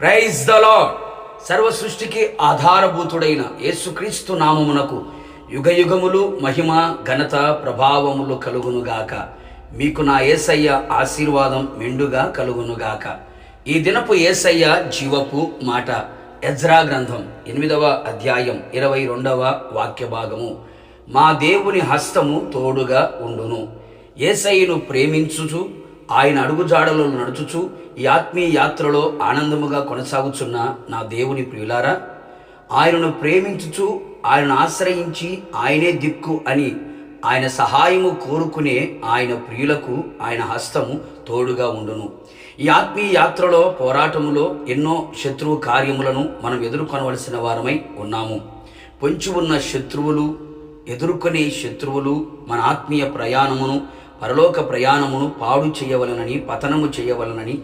Praise the lord. సర్వ సృష్టికి ఆధారభూతుడైన యేసుక్రీస్తు నామమునకు యుగయుగములు మహిమ ఘనత ప్రభావములు కలుగునుగాక. మీకు నా యేసయ్య ఆశీర్వాదం మెండుగా కలుగునుగాక. ఈ దినపు యేసయ్య జీవపు మాట ఎజ్రా గ్రంథం 8వ అధ్యాయం 22వ వాక్య భాగము. మా దేవుని హస్తము తోడుగా ఉండును. యేసయ్యను ప్రేమించుచు ఆయన అడుగుజాడలో నడుచుచు ఈ ఆత్మీయ యాత్రలో ఆనందముగా కొనసాగుచున్న నా దేవుని ప్రియులారా, ఆయనను ప్రేమించుచు ఆయనను ఆశ్రయించి ఆయనే దిక్కు అని ఆయన సహాయము కోరుకునే ఆయన ప్రియులకు ఆయన హస్తము తోడుగా ఉండును. ఈ ఆత్మీయ యాత్రలో పోరాటములో ఎన్నో శత్రువు కార్యములను మనం ఎదుర్కొనవలసిన వారమై ఉన్నాము. పొంచి ఉన్న శత్రువులు, ఎదుర్కొనే శత్రువులు మన ఆత్మీయ ప్రయాణమును, పరలోక ప్రయాణమును పాడు చేయవలనని, పతనము చేయవలనని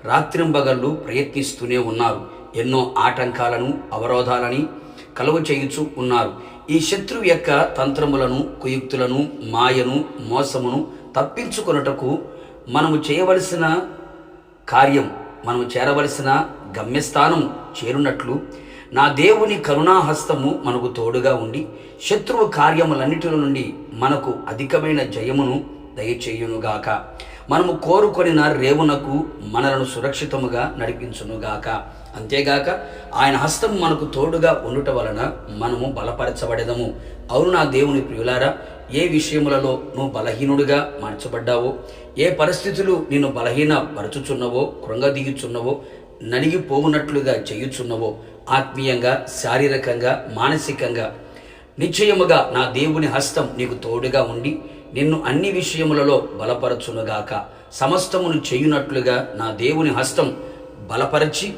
రాత్రింబగళ్ళు ప్రయత్నిస్తూనే ఉన్నారు. ఎన్నో ఆటంకాలను, అవరోధాలని కలుగు చేయుచు ఉన్నారు. ఈ శత్రువు యొక్క తంత్రములను, కుయుక్తులను, మాయను, మోసమును తప్పించుకొనుటకు మనము చేయవలసిన కార్యం, మనము చేరవలసిన గమ్యస్థానం చేరునట్లు నా దేవుని కరుణాహస్తము మనకు తోడుగా ఉండి శత్రువు కార్యములన్నిటి నుండి మనకు అధికమైన జయమును దయచేయునుగాక. మనము కోరుకొనిన రేవునకు మనలను సురక్షితముగా నడిపించునుగాక. అంతేగాక ఆయన హస్తం మనకు తోడుగా ఉండుట వలన మనము బలపరచబడెదము. అవును నా దేవుని ప్రియులారా, ఏ విషయములలో నువ్వు బలహీనుడిగా మార్చబడ్డావో, ఏ పరిస్థితులు నిన్ను బలహీనపరచుచున్నవో, కృంగదీయుచున్నవో, నలిగిపోవునట్లుగా చేయుచున్నవో, ఆత్మీయంగా, శారీరకంగా, మానసికంగా, నిశ్చయముగా నా దేవుని హస్తం నీకు తోడుగా ఉండి నిన్ను అన్ని విషయములలో బలపరచునుగాక. సమస్తమును చేయునట్లుగా నా దేవుని హస్తం బలపరచి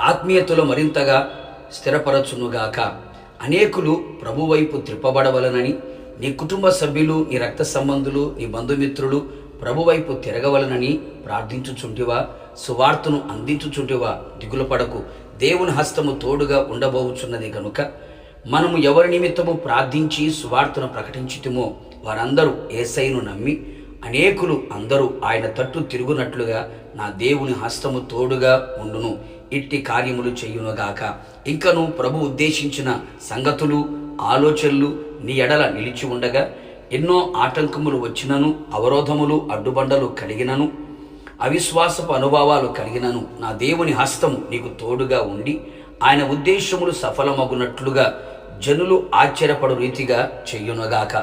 ఆత్మీయతలో మరింతగా స్థిరపరచునుగాక. అనేకులు ప్రభువైపు త్రిప్పబడవలనని, నీ కుటుంబ సభ్యులు, నీ రక్త సంబంధులు, నీ బంధుమిత్రులు ప్రభువైపు తిరగవలనని ప్రార్థించుచుంటివా? సువార్తను అందించుచుంటివా? దిగులు పడకు. దేవుని హస్తము తోడుగా ఉండబోచున్నది కనుక మనము ఎవరి నిమిత్తము ప్రార్థించి సువార్తను ప్రకటించుతుమో వారందరూ యేసయ్యను నమ్మి అనేకులు అందరూ ఆయన తట్టు తిరుగునట్లుగా నా దేవుని హస్తము తోడుగా ఉండును. ఇట్టి కార్యములు చేయునుగాక. ఇంకను ప్రభు ఉద్దేశించిన సంగతులు, ఆలోచనలు నీ ఎడల నిలిచి ఉండగా ఎన్నో ఆటంకములు వచ్చినను, అవరోధములు, అడ్డుబండలు కలిగినను, అవిశ్వాసపు అనుభవాలు కలిగినను నా దేవుని హస్తము నీకు తోడుగా ఉండి ఆయన ఉద్దేశములు సఫలమగునట్లుగా జనులు ఆశ్చర్యపడు రీతిగా చెయ్యునుగాక.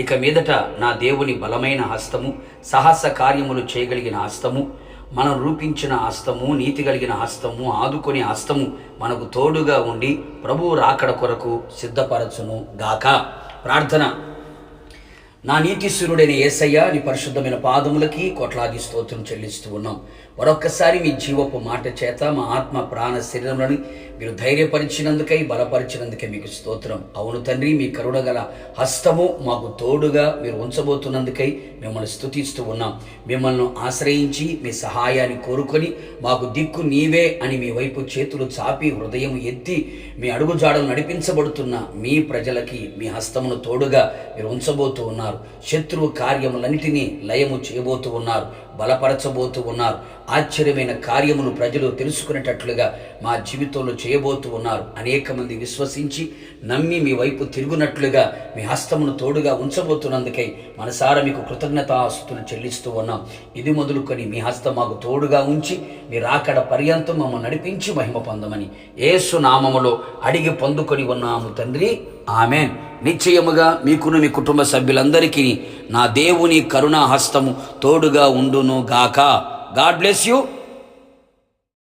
ఇక మీదట నా దేవుని బలమైన హస్తము, సాహస కార్యములు చేయగలిగిన హస్తము, మనం రూపించిన హస్తము, నీతి కలిగిన హస్తము, ఆదుకొని హస్తము మనకు తోడుగా ఉండి ప్రభువు రాకడ కొరకు సిద్ధపరచును గాక. ప్రార్థన. నా నీతిశూరుడైన యేసయ్య, నీ పరిశుద్ధమైన పాదములకి కోట్లాది స్తోత్రం చెల్లిస్తూ ఉన్నాం. మరొక్కసారి మీ జీవపు మాట చేత మా ఆత్మ ప్రాణ శరీరములను మీరు ధైర్యపరిచినందుకై, బలపరిచినందుకే మీకు స్తోత్రం. అవును తండ్రి, మీ కరుణగల హస్తము మాకు తోడుగా మీరు ఉంచబోతున్నందుకై మిమ్మల్ని స్తుతిస్తూ ఉన్నాం. మిమ్మల్ని ఆశ్రయించి మీ సహాయాన్ని కోరుకొని మాకు దిక్కు నీవే అని మీ వైపు చేతులు చాపి హృదయం ఎత్తి మీ అడుగుజాడలు నడిపించబడుతున్న మీ ప్రజలకి మీ హస్తమును తోడుగా మీరు ఉంచబోతూ ఉన్నారు. శత్రువు కార్యములన్నిటినీ లయము చేయబోతూ ఉన్నారు, బలపరచబోతూ ఉన్నారు. ఆశ్చర్యమైన కార్యమును ప్రజలు తెలుసుకునేటట్లుగా మా జీవితంలో చేయబోతూ ఉన్నారు. అనేక మంది విశ్వసించి నమ్మి మీ వైపు తిరుగునట్లుగా మీ హస్తమును తోడుగా ఉంచబోతున్నందుకై మనసారా మీకు కృతజ్ఞతాస్తుతులు చెల్లిస్తూ ఉన్నాం. ఇది మొదలుకొని మీ హస్తం మాకు తోడుగా ఉంచి మీ రాకడ పర్యంతం మమ్మల్ని నడిపించి మహిమ పొందమని యేసు నామములో అడిగి పొందుకొని ఉన్నాము తండ్రి. ఆమెన్. నిశ్చయముగా మీకును మీ కుటుంబ సభ్యులందరికీ నా దేవుని కరుణా హస్తము తోడుగా ఉండును గాక. God bless you.